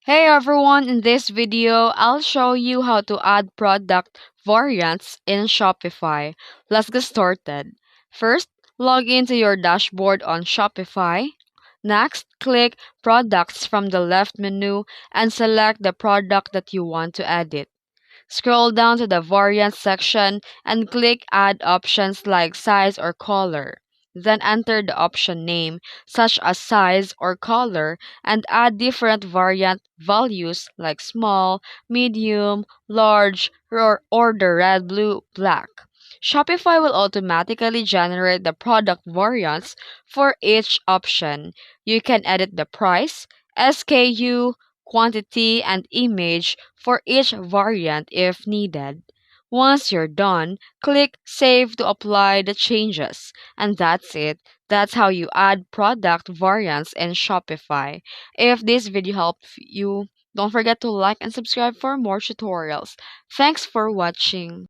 Hey everyone, in this video, I'll show you how to add product variants in Shopify. Let's get started. First, log into your dashboard on Shopify. Next, click Products from the left menu and select the product that you want to edit. Scroll down to the variants section and click Add options like size or color. Then enter the option name, such as size or color, and add different variant values like small, medium, large, or the red, blue, black. Shopify will automatically generate the product variants for each option. You can edit the price, SKU, quantity, and image for each variant if needed. Once you're done, click Save to apply the changes. And that's it. That's how you add product variants in Shopify. If this video helped you, don't forget to like and subscribe for more tutorials. Thanks for watching.